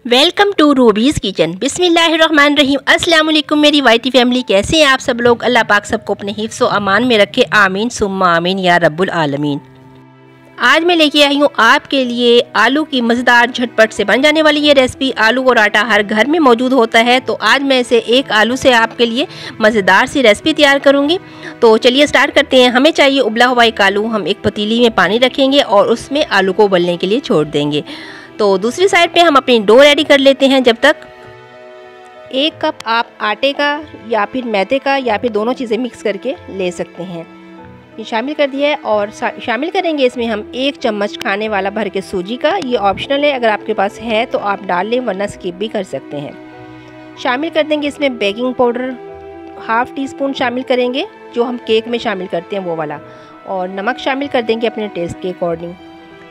Welcome to rubies kitchen. बिस्मिल्लाहिर्रहमानिर्रहीम। अस्सलाम वालेकुम मेरी वाइटी फैमिली, कैसे हैं आप सब लोग। अल्लाह पाक सबको अपने हिफ्ज़ व अमान में रखे, आमीन सुम्मा आमीन या रब्बुल आलमीन। आज मैं लेके आई हूँ आपके लिए आलू की मज़ेदार झटपट से बन जाने वाली ये रेसिपी। आलू और आटा हर घर में मौजूद होता है, तो आज मैं इसे एक आलू से आपके लिए मज़ेदार सी रेसिपी तैयार करूँगी। तो चलिए स्टार्ट करते हैं। हमें चाहिए उबला हुआ एक आलू। हम एक पतीली में पानी रखेंगे और उसमें आलू को उबलने के लिए छोड़ देंगे। तो दूसरी साइड पे हम अपनी डो रेडी कर लेते हैं। जब तक 1 कप आप आटे का या फिर मैदे का या फिर दोनों चीज़ें मिक्स करके ले सकते हैं। ये शामिल कर दिया है और शामिल करेंगे इसमें हम 1 चम्मच खाने वाला भर के सूजी का। ये ऑप्शनल है, अगर आपके पास है तो आप डाल लें, वरना स्किप भी कर सकते हैं। शामिल कर देंगे इसमें बेकिंग पाउडर 1/2 टीस्पून शामिल करेंगे, जो हम केक में शामिल करते हैं वो वाला, और नमक शामिल कर देंगे अपने टेस्ट के अकॉर्डिंग।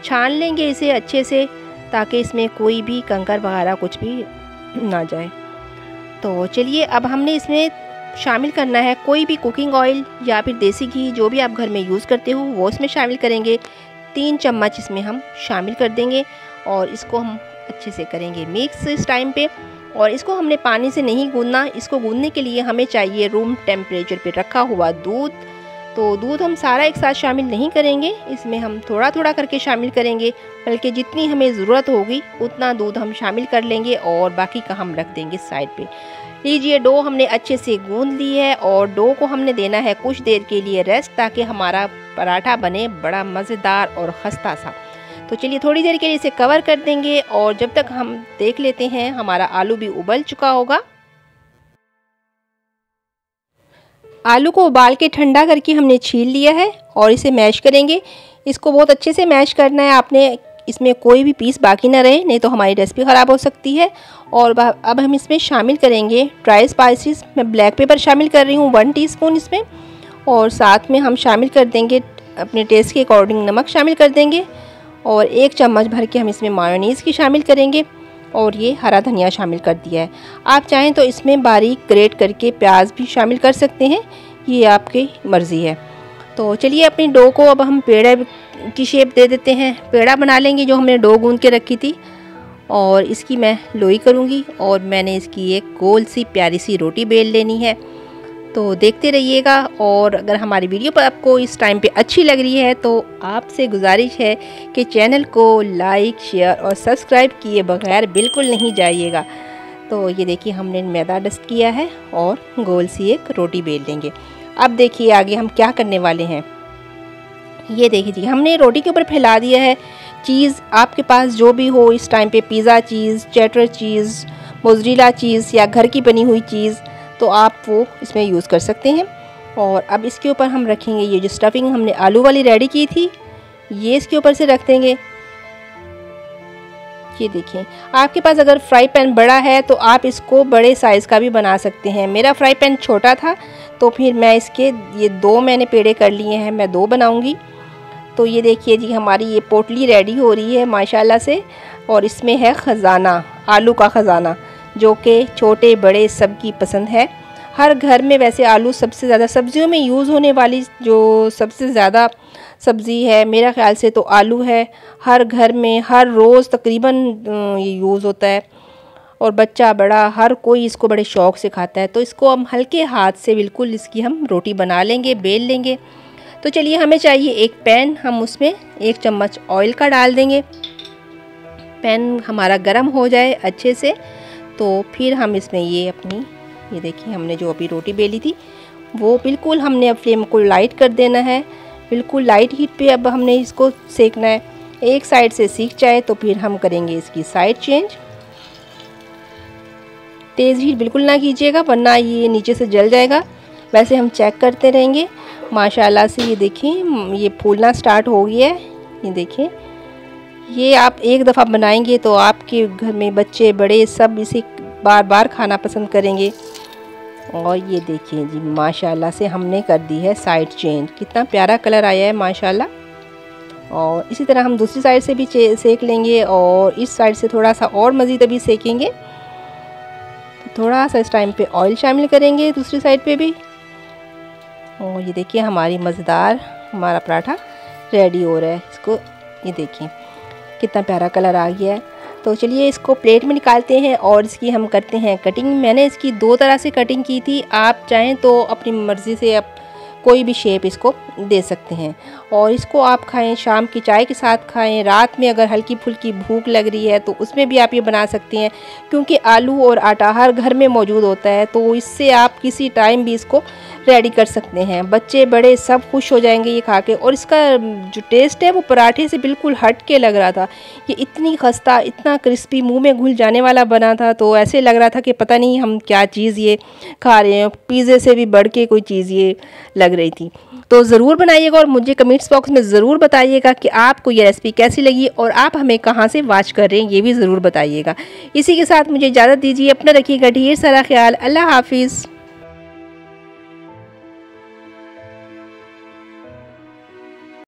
छान लेंगे इसे अच्छे से, ताकि इसमें कोई भी कंकर वगैरह कुछ भी ना जाए। तो चलिए अब हमने इसमें शामिल करना है कोई भी कुकिंग ऑयल या फिर देसी घी, जो भी आप घर में यूज़ करते हो वो इसमें शामिल करेंगे। 3 चम्मच इसमें हम शामिल कर देंगे और इसको हम अच्छे से करेंगे मिक्स इस टाइम पे। और इसको हमने पानी से नहीं गूंदना, इसको गूंदने के लिए हमें चाहिए रूम टेम्परेचर पे रखा हुआ दूध। तो दूध हम सारा एक साथ शामिल नहीं करेंगे, इसमें हम थोड़ा थोड़ा करके शामिल करेंगे, बल्कि जितनी हमें ज़रूरत होगी उतना दूध हम शामिल कर लेंगे और बाकी का हम रख देंगे साइड पे। लीजिए, डो हमने अच्छे से गूंद ली है और डो को हमने देना है कुछ देर के लिए रेस्ट, ताकि हमारा पराठा बने बड़ा मज़ेदार और खस्ता सा। तो चलिए थोड़ी देर के लिए इसे कवर कर देंगे और जब तक हम देख लेते हैं हमारा आलू भी उबल चुका होगा। आलू को उबाल के ठंडा करके हमने छील लिया है और इसे मैश करेंगे। इसको बहुत अच्छे से मैश करना है आपने, इसमें कोई भी पीस बाकी ना रहे, नहीं तो हमारी रेसिपी ख़राब हो सकती है। और अब हम इसमें शामिल करेंगे ड्राई स्पाइसेस। मैं ब्लैक पेपर शामिल कर रही हूँ 1 टीस्पून इसमें, और साथ में हम शामिल कर देंगे अपने टेस्ट के अकॉर्डिंग नमक शामिल कर देंगे, और 1 चम्मच भर के हम इसमें मायोनीज़ की शामिल करेंगे, और ये हरा धनिया शामिल कर दिया है। आप चाहें तो इसमें बारीक ग्रेट करके प्याज भी शामिल कर सकते हैं, ये आपकी मर्ज़ी है। तो चलिए अपनी डो को अब हम पेड़ा की शेप दे देते हैं। पेड़ा बना लेंगे जो हमने डो गूंद के रखी थी, और इसकी मैं लोई करूँगी और मैंने इसकी एक गोल सी प्यारी सी रोटी बेल लेनी है। तो देखते रहिएगा, और अगर हमारी वीडियो पर आपको इस टाइम पे अच्छी लग रही है तो आपसे गुजारिश है कि चैनल को लाइक शेयर और सब्सक्राइब किए बगैर बिल्कुल नहीं जाइएगा। तो ये देखिए हमने मैदा डस्ट किया है और गोल सी एक रोटी बेल लेंगे। अब देखिए आगे हम क्या करने वाले हैं। ये देखिए जी, हमने रोटी के ऊपर फैला दिया है चीज़। आपके पास जो भी हो इस टाइम पे, पिज़्ज़ा चीज़, चेडर चीज़, मोज़रेला चीज़ या घर की बनी हुई चीज़, तो आप वो इसमें यूज़ कर सकते हैं। और अब इसके ऊपर हम रखेंगे ये जो स्टफिंग हमने आलू वाली रेडी की थी, ये इसके ऊपर से रख देंगे। ये देखिए, आपके पास अगर फ्राई पैन बड़ा है तो आप इसको बड़े साइज़ का भी बना सकते हैं। मेरा फ्राई पैन छोटा था, तो फिर मैं इसके ये 2 मैंने पेड़े कर लिए हैं, मैं 2 बनाऊंगी। तो ये देखिए जी, हमारी ये पोटली रेडी हो रही है माशाल्लाह से, और इसमें है ख़जाना, आलू का ख़जाना, जो कि छोटे बड़े सबकी पसंद है। हर घर में वैसे आलू सबसे ज़्यादा सब्जियों में यूज़ होने वाली जो सबसे ज़्यादा सब्ज़ी है, मेरा ख्याल से तो आलू है। हर घर में हर रोज़ तकरीबन ये यूज़ होता है, और बच्चा बड़ा हर कोई इसको बड़े शौक़ से खाता है। तो इसको हम हल्के हाथ से बिल्कुल इसकी हम रोटी बना लेंगे, बेल लेंगे। तो चलिए हमें चाहिए एक पैन, हम उसमें 1 चम्मच ऑयल का डाल देंगे। पैन हमारा गर्म हो जाए अच्छे से, तो फिर हम इसमें ये देखिए हमने जो अभी रोटी बेली थी वो बिल्कुल हमने अब फ्लेम को लाइट कर देना है। बिल्कुल लाइट हीट पे अब हमने इसको सेकना है। एक साइड से सीख जाए तो फिर हम करेंगे इसकी साइड चेंज। तेज़ हीट बिल्कुल ना कीजिएगा, वरना ये नीचे से जल जाएगा। वैसे हम चेक करते रहेंगे। माशाल्लाह से ये देखिए ये फूलना स्टार्ट हो गया है। ये देखिए, ये आप एक दफ़ा बनाएंगे तो आपके घर में बच्चे बड़े सब इसे बार बार खाना पसंद करेंगे। और ये देखिए जी, माशाल्लाह से हमने कर दी है साइड चेंज। कितना प्यारा कलर आया है माशाल्लाह। और इसी तरह हम दूसरी साइड से भी सेक लेंगे, और इस साइड से थोड़ा सा और मज़ीद अभी सेकेंगे। तो थोड़ा सा इस टाइम पे ऑयल शामिल करेंगे दूसरी साइड पे भी। और ये देखिए हमारी मज़ेदार हमारा पराठा रेडी हो रहा है। इसको ये देखिए कितना प्यारा कलर आ गया है। तो चलिए इसको प्लेट में निकालते हैं और इसकी हम करते हैं कटिंग। मैंने इसकी 2 तरह से कटिंग की थी, आप चाहें तो अपनी मर्ज़ी से आप कोई भी शेप इसको दे सकते हैं। और इसको आप खाएं, शाम की चाय के साथ खाएं, रात में अगर हल्की फुल्की भूख लग रही है तो उसमें भी आप ये बना सकते हैं, क्योंकि आलू और आटा हर घर में मौजूद होता है, तो इससे आप किसी टाइम भी इसको रेडी कर सकते हैं। बच्चे बड़े सब खुश हो जाएंगे ये खा के। और इसका जो टेस्ट है वो पराठे से बिल्कुल हट के लग रहा था। ये इतनी खस्ता, इतना क्रिस्पी, मुंह में घुल जाने वाला बना था, तो ऐसे लग रहा था कि पता नहीं हम क्या चीज़ ये खा रहे हैं, पिज़्ज़े से भी बढ़ के कोई चीज़ ये लग रही थी। तो ज़रूर बनाइएगा और मुझे कमेंट्स बॉक्स में ज़रूर बताइएगा कि आपको ये रेसिपी कैसी लगी और आप हमें कहाँ से वॉच कर रहे हैं, ये भी ज़रूर बताइएगा। इसी के साथ मुझे इजाज़त दीजिए, अपना रखिएगा ढेर सारा ख्याल। अल्लाह हाफिज़।